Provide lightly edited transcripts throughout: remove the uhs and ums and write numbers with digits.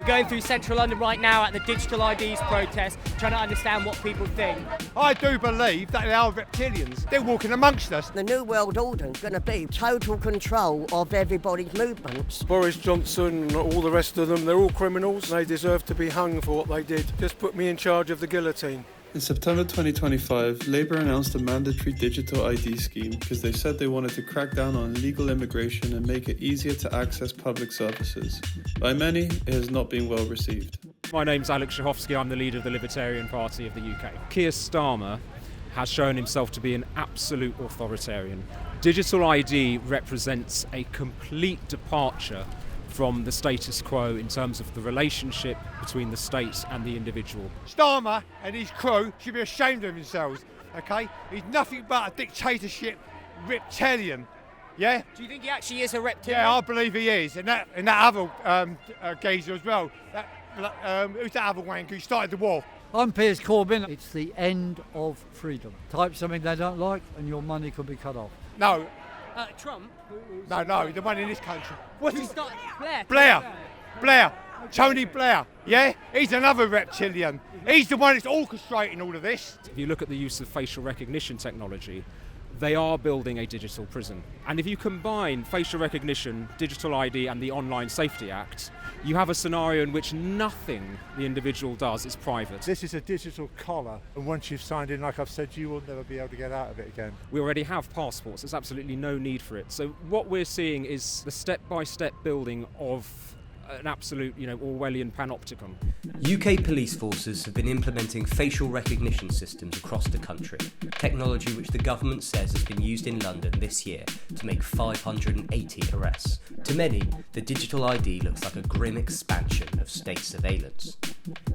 going through central London right now at the Digital IDs protest, trying to understand what people think. I do believe that they are reptilians. They're walking amongst us. The New World Order is going to be total control of everybody's movements. Boris Johnson and all the rest of them, they're all criminals. They deserve to be hung for what they did. Just put me in charge of the guillotine. In September 2025, Labour announced a mandatory digital ID scheme because they said they wanted to crack down on illegal immigration and make it easier to access public services. By many, it has not been well received. My name's Alex Shahovsky, I'm the leader of the Libertarian Party of the UK. Keir Starmer has shown himself to be an absolute authoritarian. Digital ID represents a complete departure from the status quo in terms of the relationship between the state and the individual. Starmer and his crew should be ashamed of themselves, okay? He's nothing but a dictatorship reptilian, yeah? Do you think he actually is a reptilian? Yeah, I believe he is, and that other geezer as well. Who's that other wanker who started the war? I'm Piers Corbyn. It's the end of freedom. Type something they don't like and your money could be cut off. No. Trump? No, the one in this country. What's his name? Blair. Tony Blair, yeah? He's another reptilian. He's the one that's orchestrating all of this. If you look at the use of facial recognition technology, they are building a digital prison. And if you combine facial recognition, digital ID and the Online Safety Act, you have a scenario in which nothing the individual does is private. This is a digital collar, and once you've signed in, like I've said, you will never be able to get out of it again. We already have passports, there's absolutely no need for it. So what we're seeing is the step-by-step building of an absolute, Orwellian panopticon. UK police forces have been implementing facial recognition systems across the country, technology which the government says has been used in London this year to make 580 arrests. To many, the digital ID looks like a grim expansion of state surveillance.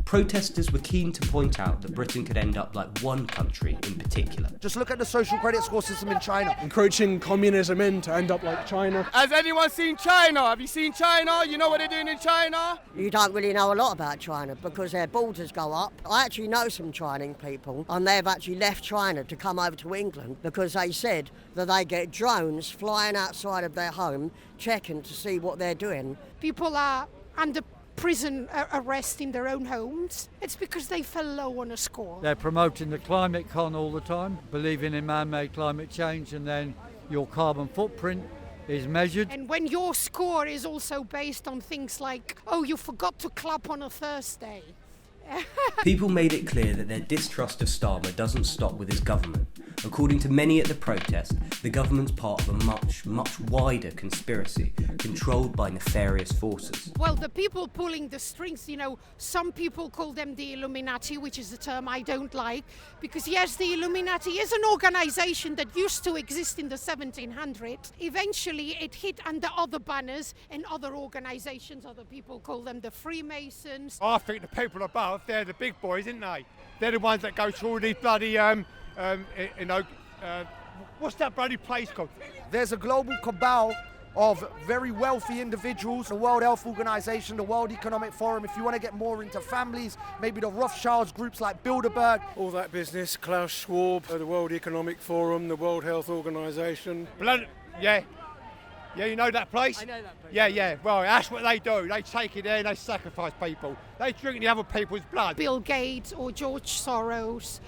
Protesters were keen to point out that Britain could end up like one country in particular. Just look at the social credit score system in China. Encouraging communism to end up like China. Has anyone seen China? Have you seen China? You know what they're doing in China? You don't really know a lot about China because their borders go up. I actually know some Chinese people and they've actually left China to come over to England because they said that they get drones flying outside of their home checking to see what they're doing. People are under prison arrest in their own homes. It's because they fell low on a score. They're promoting the climate con all the time, believing in man-made climate change, and then your carbon footprint is measured. And when your score is also based on things like, oh, you forgot to clap on a Thursday. People made it clear that their distrust of Starmer doesn't stop with his government. According to many at the protest, the government's part of a much, much wider conspiracy controlled by nefarious forces. Well, the people pulling the strings, some people call them the Illuminati, which is a term I don't like, because yes, the Illuminati is an organization that used to exist in the 1700s. Eventually, it hid under other banners and other organizations. Other people call them the Freemasons. I think the people above, they're the big boys, isn't they? They're the ones that go to all these bloody, what's that bloody place called? There's a global cabal of very wealthy individuals, the World Health Organization, the World Economic Forum. If you want to get more into families, maybe the Rothschilds groups like Bilderberg. All that business, Klaus Schwab, the World Economic Forum, the World Health Organization. Yeah, you know that place? I know that place. Yeah. Well, that's what they do. They take it there and they sacrifice people. They drink the other people's blood. Bill Gates or George Soros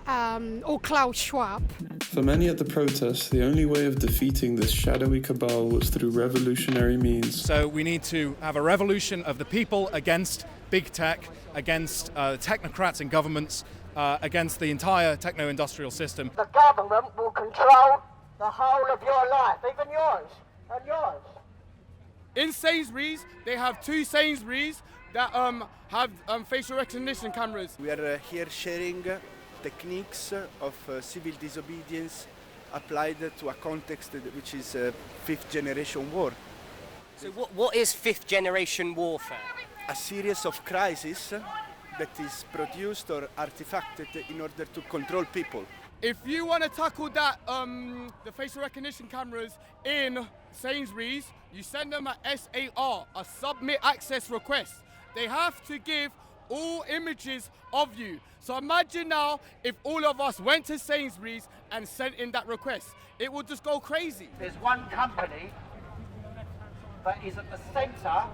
or Klaus Schwab. For many at the protest, the only way of defeating this shadowy cabal was through revolutionary means. So we need to have a revolution of the people against big tech, against technocrats and governments, against the entire techno-industrial system. The government will control the whole of your life, even yours and yours. In Sainsbury's, they have 2 Sainsbury's that have facial recognition cameras. We are here sharing techniques of civil disobedience applied to a context which is fifth generation war. So what is fifth generation warfare? A series of crises that is produced or artifacted in order to control people. If you want to tackle that, the facial recognition cameras in Sainsbury's, you send them a SAR, a submit access request. They have to give all images of you. So imagine now if all of us went to Sainsbury's and sent in that request. It would just go crazy. There's one company that is at the centre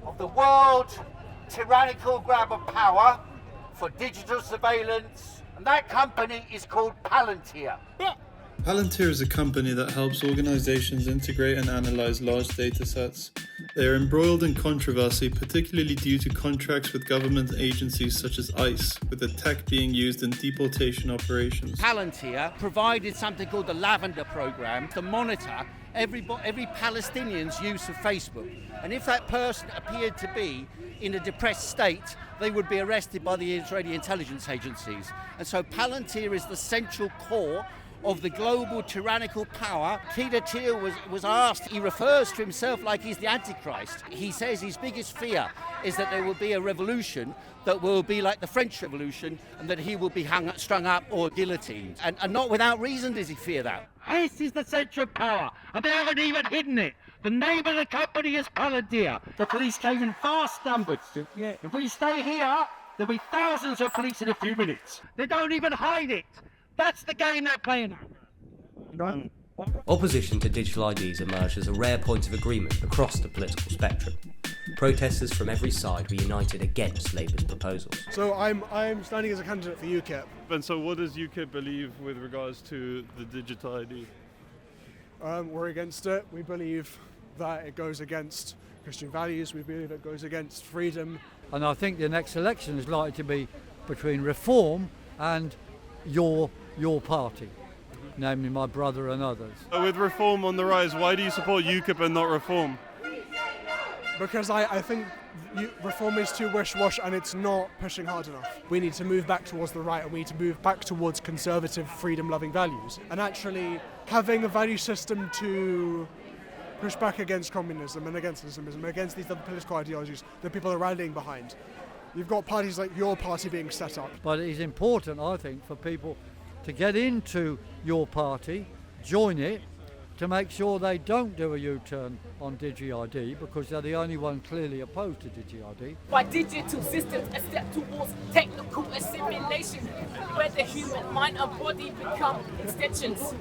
of the world tyrannical grab of power for digital surveillance, and that company is called Palantir. Palantir is a company that helps organizations integrate and analyze large data sets. They are embroiled in controversy, particularly due to contracts with government agencies such as ICE, with the tech being used in deportation operations. Palantir provided something called the Lavender Program to monitor every Palestinian's use of Facebook. And if that person appeared to be in a depressed state, they would be arrested by the Israeli intelligence agencies. And so Palantir is the central core of the global tyrannical power. Peter Thiel was asked, he refers to himself like he's the Antichrist. He says his biggest fear is that there will be a revolution that will be like the French Revolution and that he will be strung up or guillotined. And not without reason does he fear that. This is the central power, and they haven't even hidden it. The name of the company is Palantir. The police came in vast numbers. If we stay here, there'll be thousands of police in a few minutes. They don't even hide it. That's the game they're playing. Opposition to digital IDs emerged as a rare point of agreement across the political spectrum. Protesters from every side were united against Labour's proposals. So I'm standing as a candidate for UKIP. And so what does UKIP believe with regards to the digital ID? We're against it. We believe that it goes against Christian values. We believe it goes against freedom. And I think the next election is likely to be between Reform and your party, namely my brother and others. With Reform on the rise, why do you support UKIP and not Reform? Because I think Reform is too wish-wash and it's not pushing hard enough. We need to move back towards the right, and we need to move back towards conservative, freedom-loving values. And actually having a value system to push back against communism and against Islamism, against these other political ideologies that people are rallying behind. You've got parties like your party being set up. But it is important, I think, for people to get into your party, join it, to make sure they don't do a U-turn on DigiID, because they're the only one clearly opposed to DigiID. By digital systems, a step towards technical assimilation, where the human mind and body become extensions.